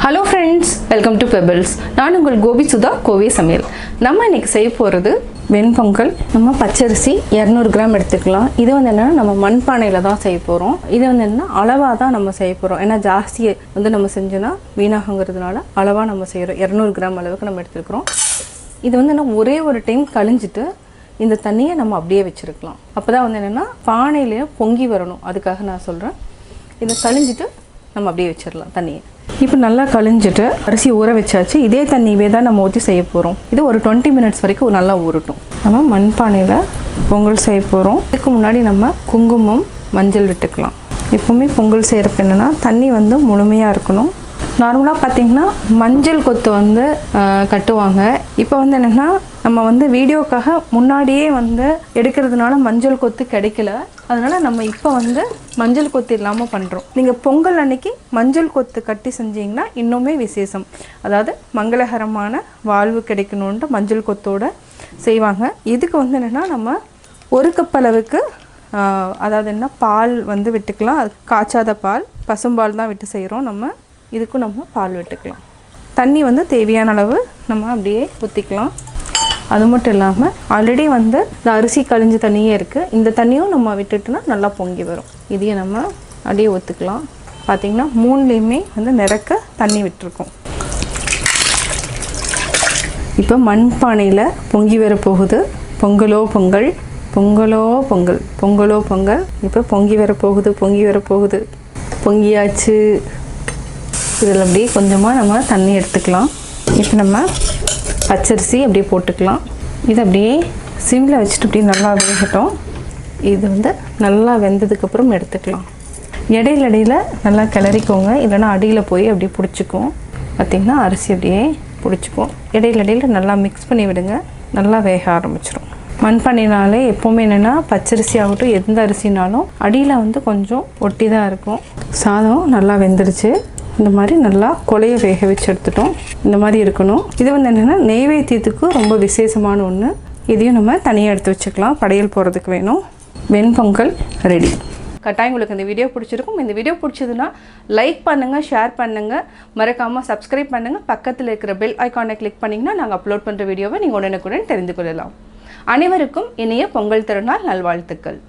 Hello friends, welcome to Pebbles. நான் உங்கள் கோபி சுதா கோவை சமையல். நம்ம இன்னைக்கு செய்ய போகிறது வெண் பொங்கல். நம்ம பச்சரிசி 200 கிராம் எடுத்துக்கலாம். இது வந்து என்னன்னா நம்ம மண்பானையில தான் செய்ய போறோம். இது வந்து என்ன அளவா தான் நம்ம செய்ய போறோம். ஏன்னா ஜாஸ்தி வந்து நம்ம செஞ்சோம்னா வீணாகுங்கிறதுனால அளவா நம்ம செய்றோம். 200 கிராம் அளவுக்கு நம்ம எடுத்துக்கிறோம். இது வந்து என்ன ஒரே ஒரு டைம் கழிஞ்சிட்டு இந்த தண்ணியை நம்ம அப்படியே வச்சிருக்கலாம். அப்பதான் வந்து என்னன்னா பானையில பொங்கி வரணும். அதுக்காக நான் சொல்றேன். இதை கழிஞ்சிட்டு நம்ம அப்படியே வச்சிடலாம் தண்ணியை. இப்போ நல்லா கழிஞ்சிட்டு அரிசி ஊற வச்சாச்சு. இதே தண்ணியவே தான் நம்ம ஊற்றி செய்ய போகிறோம். இது ஒரு 20 மினிட்ஸ் வரைக்கும் நல்லா ஊறட்டும். நம்ம மண்பானையில் பொங்கல் செய்ய போகிறோம். இதுக்கு முன்னாடி நம்ம குங்குமம் மஞ்சள் விட்டுக்கலாம். எப்போவுமே பொங்கல் செய்கிறப்ப என்னென்னா தண்ணி வந்து முழுமையாக இருக்கணும். நார்மலாக பார்த்திங்கன்னா மஞ்சள் கொத்து வந்து கட்டுவாங்க. இப்போ வந்து என்னென்னா நம்ம வந்து வீடியோக்காக முன்னாடியே வந்து எடுக்கிறதுனால மஞ்சள் கொத்து கிடைக்கல. அதனால் நம்ம இப்போ வந்து மஞ்சள் கொத்து இல்லாமல் பண்ணுறோம். நீங்கள் பொங்கல் அன்னைக்கு மஞ்சள் கொத்து கட்டி செஞ்சிங்கன்னா இன்னுமே விசேஷம். அதாவது மங்களகரமான வாழ்வு கிடைக்கணுன்ட்டு மஞ்சள் கொத்தோடு செய்வாங்க. இதுக்கு வந்து என்னென்னா நம்ம ஒரு கப் அளவுக்கு அதாவது என்ன பால் வந்து விட்டுக்கலாம். அது காய்ச்சாத பால், பசும்பால் தான் விட்டு செய்கிறோம். நம்ம இதுக்கும் நம்ம பால் விட்டுக்கலாம். தண்ணி வந்து தேவையான அளவு நம்ம அப்படியே ஊற்றிக்கலாம். அது மட்டும் இல்லாமல் ஆல்ரெடி வந்து இந்த அரிசி கழிஞ்ச தண்ணியே இருக்குது. இந்த தண்ணியும் நம்ம விட்டுட்டுனா நல்லா பொங்கி வரும். இதையே நம்ம அப்படியே ஊற்றிக்கலாம். பார்த்திங்கன்னா 3லேயுமே வந்து நிறக்க தண்ணி விட்டுருக்கோம். இப்போ மண்பானையில் பொங்கி வர போகுது. பொங்கலோ பொங்கல், பொங்கலோ பொங்கல், பொங்கலோ பொங்கல். இப்போ பொங்கி வர போகுது, பொங்கி வர போகுது. பொங்கியாச்சு. இதில் அப்படியே கொஞ்சமாக நம்ம தண்ணி எடுத்துக்கலாம். இப்போ நம்ம பச்சரிசி அப்படியே போட்டுக்கலாம். இது அப்படியே சிம்மில் வச்சுட்டு அப்படியே நல்லா வேகட்டும். இது வந்து நல்லா வெந்ததுக்கப்புறம் எடுத்துக்கலாம். இடையில நல்லா கிளறிக்கோங்க, இல்லைனா அடியில் போய் அப்படியே பிடிச்சிக்கும். பார்த்திங்கன்னா அரிசி அப்படியே பிடிச்சிக்கும். இடையில நல்லா மிக்ஸ் பண்ணி விடுங்க. நல்லா வேக ஆரம்பிச்சிடும். மண்பானைனாலே எப்போவுமே என்னென்னா பச்சரிசி ஆகட்டும் எந்த அரிசினாலும் அடியில் வந்து கொஞ்சம் ஒட்டி தான் இருக்கும். சாதம் நல்லா வெந்துருச்சு. இந்த மாதிரி நல்லா கொலையை வேக வச்சு எடுத்துட்டோம். இந்த மாதிரி இருக்கணும். இது வந்து என்னென்னா நெய்வேத்தியத்துக்கு ரொம்ப விசேஷமான ஒன்று. இதையும் நம்ம தனியாக எடுத்து வச்சுக்கலாம். படையல் போகிறதுக்கு வேணும். வெண் பொங்கல் ரெடி. கட்டாயம் உங்களுக்கு இந்த வீடியோ பிடிச்சிருக்கும். இந்த வீடியோ பிடிச்சதுன்னா லைக் பண்ணுங்கள், ஷேர் பண்ணுங்கள், மறக்காமல் சப்ஸ்கிரைப் பண்ணுங்கள். பக்கத்தில் இருக்கிற பெல் ஐக்கானை கிளிக் பண்ணிங்கன்னா நாங்கள் அப்லோட் பண்ணுற வீடியோவை நீங்கள் உடனுக்குடன் தெரிந்து கொள்ளலாம். அனைவருக்கும் இனிய பொங்கல் திருநாள் நல்வாழ்த்துக்கள்.